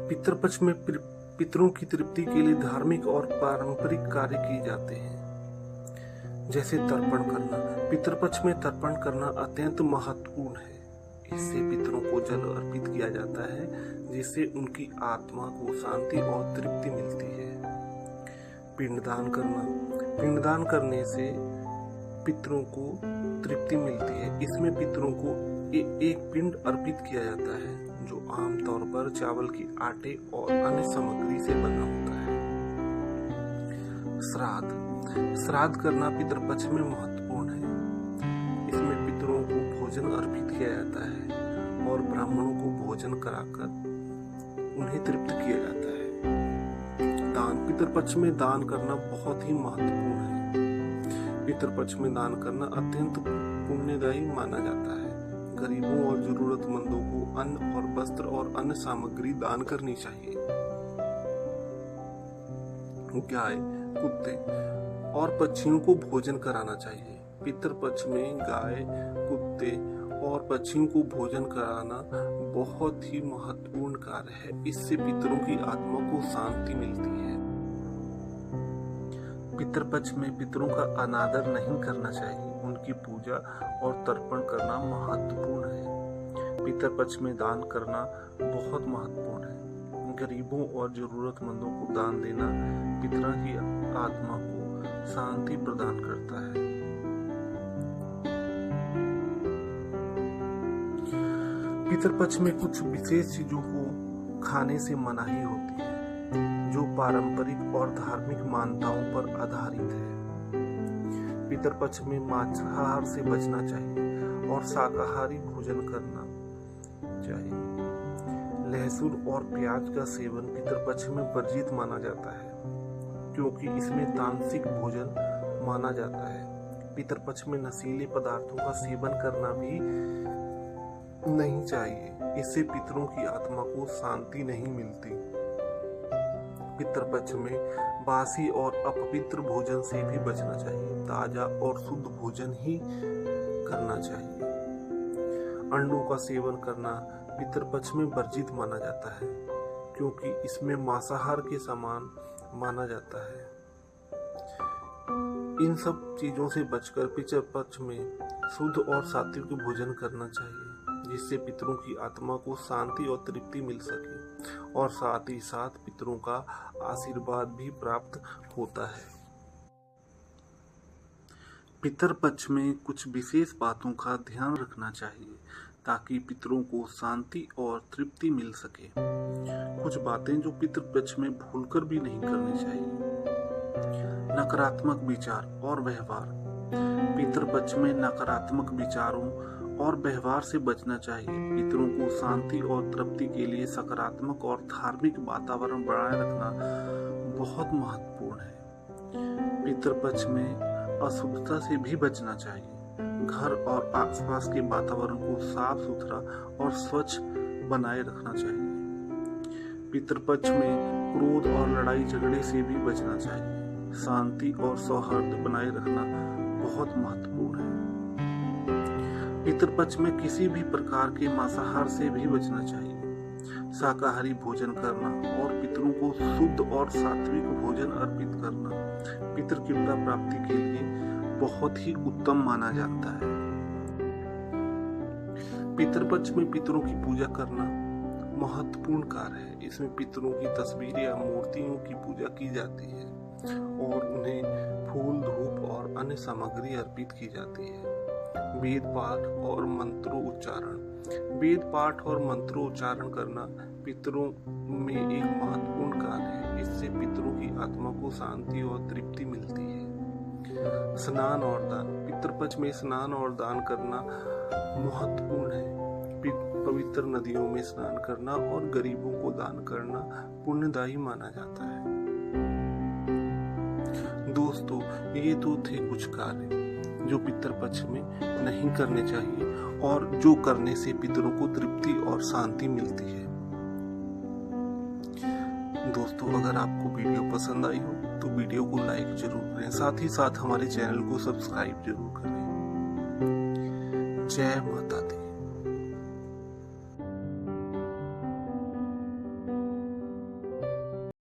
पितृपक्ष में पितरों की तृप्ति के लिए धार्मिक और पारंपरिक कार्य किए जाते हैं, जैसे तर्पण करना। पितृपक्ष में तर्पण करना अत्यंत महत्वपूर्ण है। इससे पितरों को जल अर्पित किया जाता है, जिससे उनकी आत्मा को शांति और तृप्ति मिलती है। पिंडदान करना। पिंडदान करने से पितरों को तृप्ति मिलती है। इसमें पितरों को एक पिंड अर्पित किया जाता है, जो आमतौर पर चावल की आटे और अन्य सामग्री से बना होता है। श्राद्ध। श्राद्ध करना पितृपक्ष में महत्वपूर्ण है। इसमें पितरों को भोजन अर्पित किया जाता है और ब्राह्मणों को भोजन कराकर उन्हें तृप्त किया जाता है। दान। पितृपक्ष में दान करना बहुत ही महत्वपूर्ण है। पितृपक्ष में दान करना अत्यंत पुण्यदायी माना जाता है। गरीबों और जरूरतमंदों को अन्न और वस्त्र और अन्य सामग्री दान करनी चाहिए। गाय, कुत्ते और पक्षियों को भोजन कराना चाहिए। पितृपक्ष में गाय, कुत्ते और पक्षियों को भोजन कराना बहुत ही महत्वपूर्ण कार्य है। इससे पितरों की आत्मा को शांति मिलती है। पितृपक्ष में पितरों का अनादर नहीं करना चाहिए। उनकी पूजा और तर्पण करना महत्वपूर्ण है। पितृपक्ष में दान करना बहुत महत्वपूर्ण है। गरीबों और जरूरतमंदों को दान देना पितरों की आत्मा को शांति प्रदान करता है। पितृपक्ष में कुछ विशेष चीजों को खाने से मनाही होती है, जो पारंपरिक और धार्मिक मान्यताओं पर आधारित है। पितृपक्ष में मांसाहार से बचना चाहिए और शाकाहारी भोजन करना चाहिए। लहसुन और प्याज का सेवन पितृपक्ष में वर्जित माना जाता है, क्योंकि इसमें तामसिक भोजन माना जाता है। पितृपक्ष में नशीले पदार्थों का सेवन करना भी नहीं चाहिए। इससे पितरों की आत्मा को शांति नहीं मिलती। पितृपक्ष में बासी और अपवित्र भोजन से भी बचना चाहिए। ताजा और शुद्ध भोजन ही करना चाहिए। अंडों का सेवन करना पितृपक्ष में वर्जित माना जाता है, क्योंकि इसमें मांसाहार के समान माना जाता है। इन सब चीजों से बचकर पितृपक्ष में शुद्ध और सात्विक भोजन करना चाहिए, जिससे पितरों की आत्मा को शांति और तृप्ति मिल सके और साथ ही साथ पितरों का आशीर्वाद भी प्राप्त होता है। पितृपक्ष में कुछ विशेष बातों का ध्यान रखना चाहिए, ताकि पितरों को शांति और तृप्ति मिल सके। कुछ बातें जो पितृपक्ष में भूलकर भी नहीं करनी चाहिए। नकारात्मक विचार और व्यवहार। पितृपक्ष में नकारात्मक विचारों और व्यवहार से बचना चाहिए। पितरों को शांति और तृप्ति के लिए सकारात्मक और धार्मिक वातावरण बनाए रखना बहुत महत्वपूर्ण है। पितृपक्ष में अशुद्धता से भी बचना चाहिए। घर और आसपास के वातावरण को साफ सुथरा और स्वच्छ बनाए रखना चाहिए। पितृपक्ष में क्रोध और लड़ाई झगड़े से भी बचना चाहिए। शांति और सौहार्द बनाए रखना बहुत महत्वपूर्ण है। पितृपक्ष में किसी भी प्रकार के मांसाहार से भी बचना चाहिए। शाकाहारी भोजन करना और पितरों को शुद्ध और सात्विक भोजन अर्पित करना पितृ कृपा प्राप्ति के लिए बहुत ही उत्तम माना जाता है। पितृपक्ष में पितरों की पूजा करना महत्वपूर्ण कार्य है। इसमें पितरों की तस्वीरें या मूर्तियों की पूजा की जाती है और उन्हें फूल, धूप और अन्य सामग्री अर्पित की जाती है। वेद पाठ और मंत्रोच्चारण। वेद पाठ और मंत्रोच्चारण करना पितरों में एक महत्वपूर्ण कार्य है। इससे पितरों की आत्मा को शांति और तृप्ति मिलती है। स्नान और दान। पितृपक्ष में स्नान और दान करना महत्वपूर्ण है। पवित्र नदियों में स्नान करना और गरीबों को दान करना पुण्यदायी माना जाता है। दोस्तों, ये तो थे कुछ कार्य जो पितृपक्ष में नहीं करने चाहिए और जो करने से पितरों को तृप्ति और शांति मिलती है। दोस्तों, अगर आपको वीडियो पसंद आई हो तो वीडियो को लाइक जरूर करें, साथ ही साथ हमारे चैनल को सब्सक्राइब जरूर करें। जय माता दी।